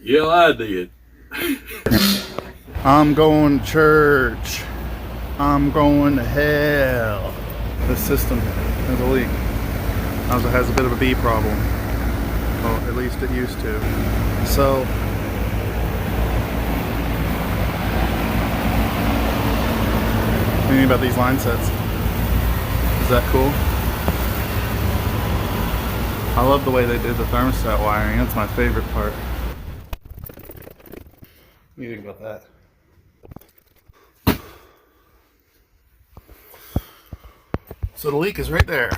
Yeah, I did. I'm going to church. I'm going to hell. This system has a leak. Also has a bit of a B problem. Well, at least it used to. So, what do you think about these line sets? Is that cool? I love the way they did the thermostat wiring. That's my favorite part. What do you think about that? So the leak is right there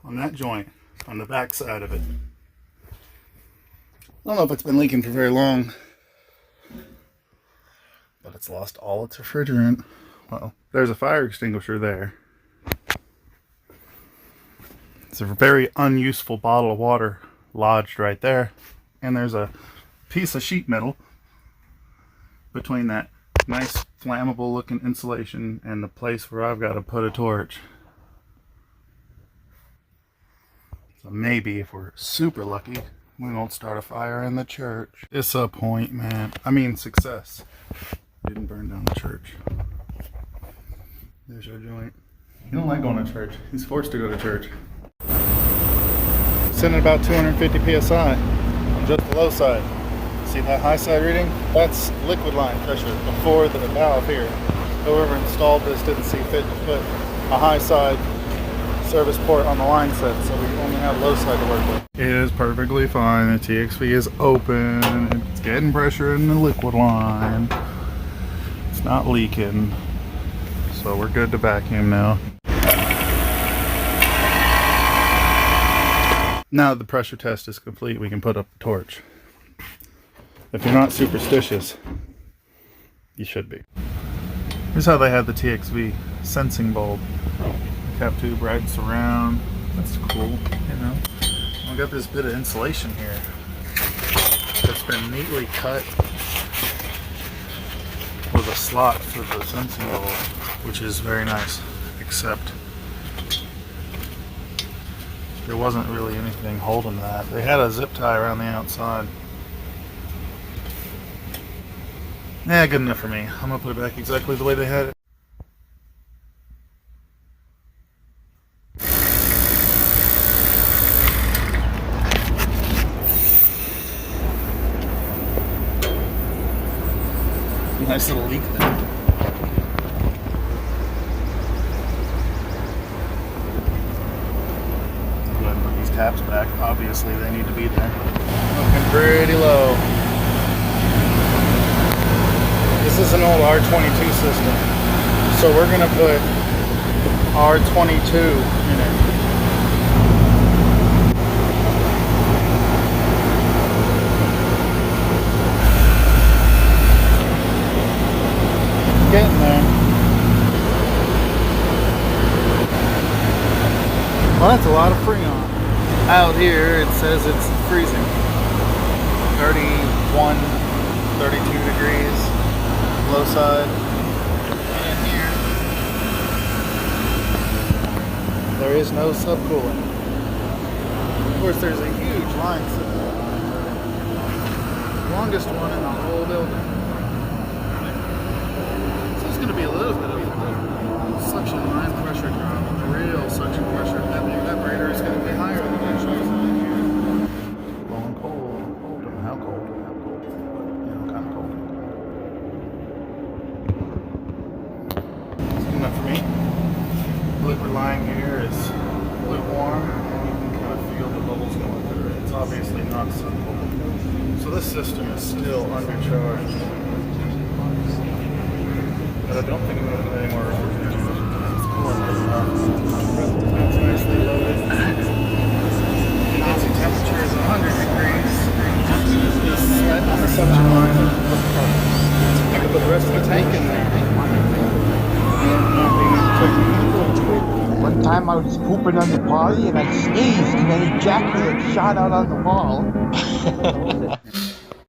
on that joint on the back side of it. I don't know if it's been leaking for very long, but it's lost all its refrigerant. Well, there's a fire extinguisher there. It's a very unuseful bottle of water lodged right there. And there's a piece of sheet metal between that nice flammable looking insulation and the place where I've got to put a torch. So maybe if we're super lucky, we won't start a fire in the church. Disappointment. I mean success. Didn't burn down the church. There's our joint. He don't like going to church. He's forced to go to church. Sitting at about 250 psi on just the low side. See that high side reading? That's liquid line pressure before the valve here. Whoever installed this didn't see fit to put a high side service port on the line set, so we only have low side to work with. It is perfectly fine. The TXV is open. It's getting pressure in the liquid line. It's not leaking. So we're good to vacuum now. Now that the pressure test is complete, we can put up the torch. If you're not superstitious, you should be. Here's how they had the TXV sensing bulb. Cap tube red surround. That's cool, you know. I've got this bit of insulation here that's been neatly cut with a slot for the sensing bulb, which is very nice, except there wasn't really anything holding that. They had a zip tie around the outside. Yeah, good enough for me. I'm gonna put it back exactly the way they had it. Nice little leak there. Go ahead and put these taps back. Obviously they need to be there. Looking pretty low. This is an old R22 system, so we're going to put R22 in it. Getting there. Well, that's a lot of FREON. Out here it says it's freezing. 31, 32 degrees. Low side. And in here, there is no subcooling. Of course, there's a huge line system. Longest one in the whole building. So there's going to be a little bit of suction line pressure drop. Real suction pressure. That evaporator is going to be higher than it shows in here. Blowing cold. I don't know how cold. But, you know, kind of cold. Enough for me. Liquid line here is lukewarm. You can kind of feel the bubbles going through it. It's obviously not simple. So this system is still undercharged. But I don't think I'm going to put any more refrigerant in it. It's cooling good enough. It's nicely loaded. Fancy temperature is 100 degrees. Just sweat on the suction line. I could put the rest of the tank in there. One time I was pooping on the party and I sneezed and then ejaculated shot out on the wall.